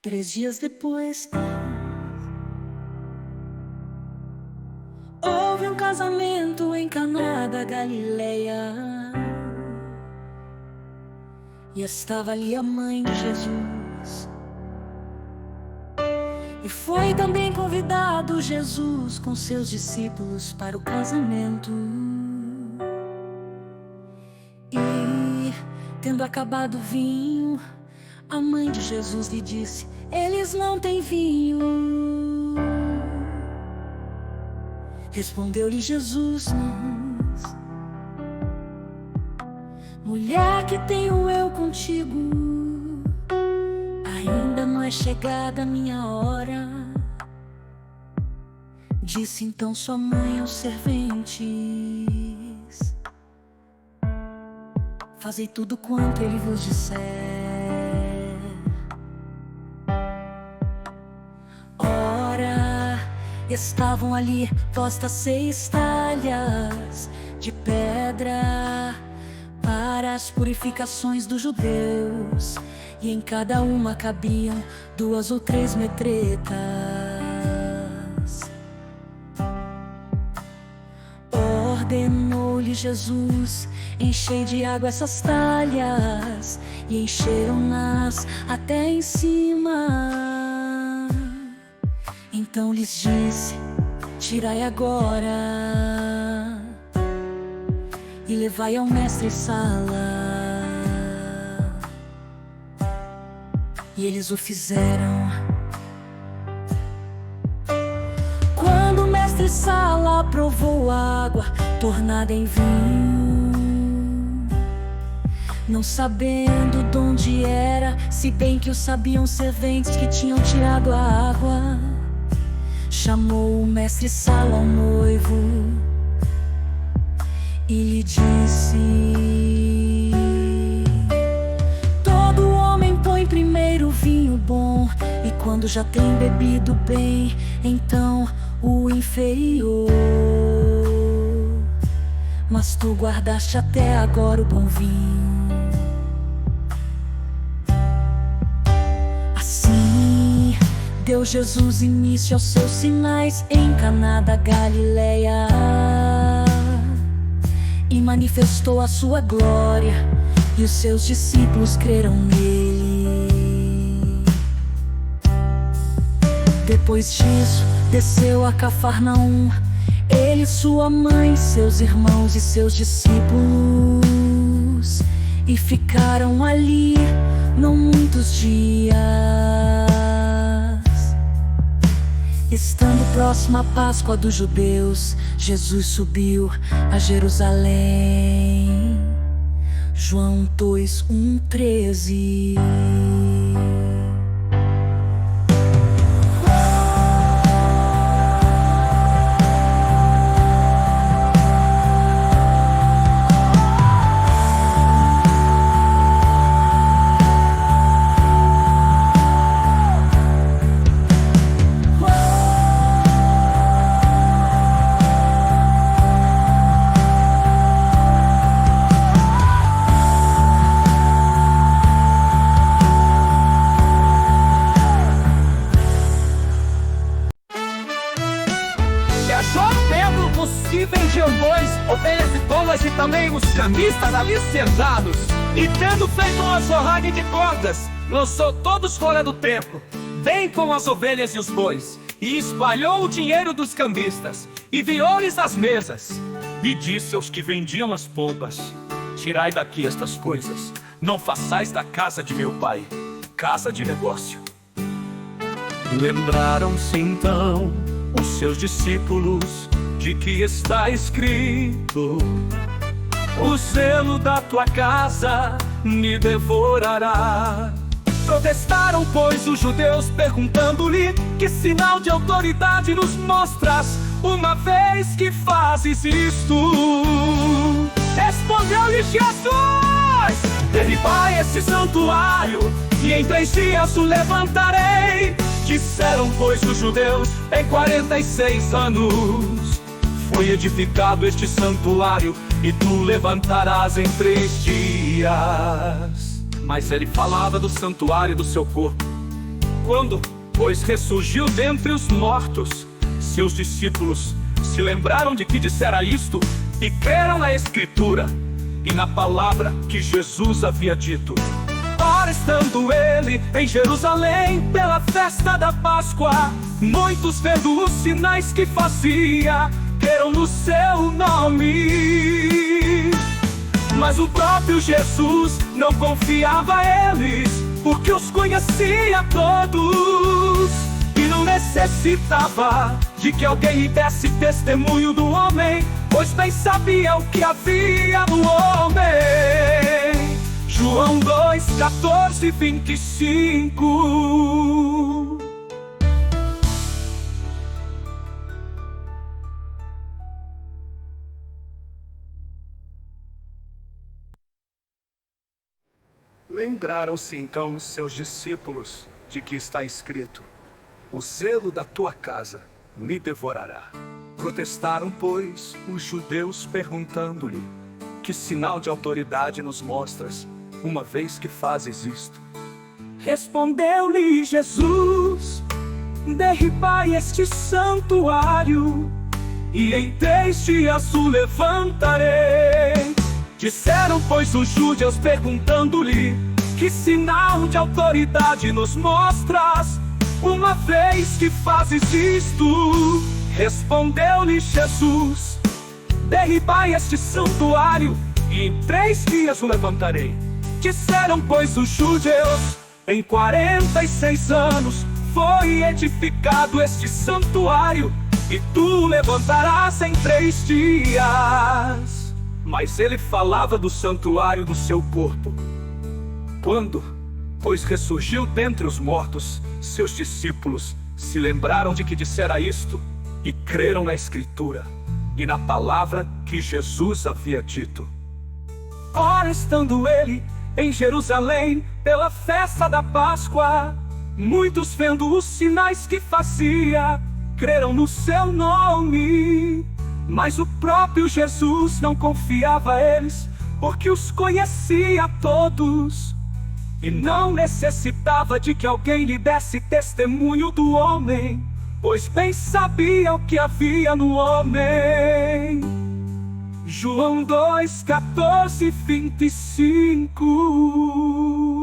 3 dias depois, houve um casamento em Caná da Galileia, e estava ali a mãe de Jesus. E foi também convidado Jesus com seus discípulos para o casamento. E, tendo acabado o vinho, a mãe de Jesus lhe disse: eles não têm vinho. Respondeu-lhe Jesus: mas, mulher, que tenho eu contigo? Ainda não é chegada a minha hora. Disse então sua mãe aos serventes: fazei tudo quanto ele vos disser. Ora, estavam ali postas 6 talhas de pedra para as purificações dos judeus, e em cada uma cabiam 2 ou 3 metretas. Ordenou-lhe Jesus: enchei de água essas talhas, e encheram-nas até em cima. Então lhes disse: tirai agora e levai ao mestre-sala. E eles o fizeram. Quando o mestre-sala provou a água tornada em vinho, não sabendo de onde era, se bem que o sabiam serventes que tinham tirado a água, chamou o mestre-sala ao noivo e lhe disse: todo homem põe primeiro o vinho bom, e quando já tem bebido bem, então o inferior. Mas tu guardaste até agora o bom vinho. Assim deu Jesus início aos seus sinais em Caná da Galileia, e manifestou a sua glória, e os seus discípulos creram nele. Depois disso, desceu a Cafarnaum, ele, sua mãe, seus irmãos e seus discípulos, e ficaram ali não muitos dias. Estando próxima a Páscoa dos judeus, Jesus subiu a Jerusalém. João 2:13. E vendiam bois, ovelhas e tolas, e também os cambistas ali sentados. E tendo feito uma forragem de cordas, lançou todos fora do templo, bem com as ovelhas e os bois, e espalhou o dinheiro dos cambistas, e virou-lhes as mesas. E disse aos que vendiam as pompas: tirai daqui estas coisas, não façais da casa de meu pai casa de negócio. Lembraram-se então os seus discípulos de que está escrito: o zelo da tua casa me devorará. Protestaram, pois, os judeus, perguntando-lhe: que sinal de autoridade nos mostras, uma vez que fazes isto? Respondeu-lhe Jesus: derribai esse santuário, e em 3 dias o levantarei. Disseram, pois, os judeus: em 46 anos foi edificado este santuário, e tu levantarás em 3 dias. Mas ele falava do santuário do seu corpo. Quando, pois, ressurgiu dentre os mortos, seus discípulos se lembraram de que dissera isto e creram na Escritura e na palavra que Jesus havia dito. Ora, estando ele em Jerusalém pela festa da Páscoa, muitos, vendo os sinais que fazia, creram no seu nome. Mas o próprio Jesus não confiava a eles, porque os conhecia todos e não necessitava de que alguém lhe desse testemunho do homem, pois bem sabia o que havia no homem. João 2, 14, 25. Lembraram-se então os seus discípulos de que está escrito: o zelo da tua casa me devorará. Protestaram, pois, os judeus, perguntando-lhe: que sinal de autoridade nos mostras, uma vez que fazes isto? Respondeu-lhe Jesus: derribai este santuário, e em 3 dias o levantarei. Disseram, pois, os judeus, perguntando-lhe: que sinal de autoridade nos mostras, uma vez que fazes isto? Respondeu-lhe Jesus: derribai este santuário, e em 3 dias o levantarei. Disseram, pois, os judeus: em 46 anos foi edificado este santuário, e tu o levantarás em 3 dias. Mas ele falava do santuário do seu corpo. Quando, pois, ressurgiu dentre os mortos, seus discípulos se lembraram de que dissera isto e creram na Escritura e na palavra que Jesus havia dito. Ora, estando ele em Jerusalém pela festa da Páscoa, muitos, vendo os sinais que fazia, creram no seu nome. Mas o próprio Jesus não confiava a eles, porque os conhecia todos e não necessitava de que alguém lhe desse testemunho do homem, pois bem sabia o que havia no homem. João 2, 14, 25.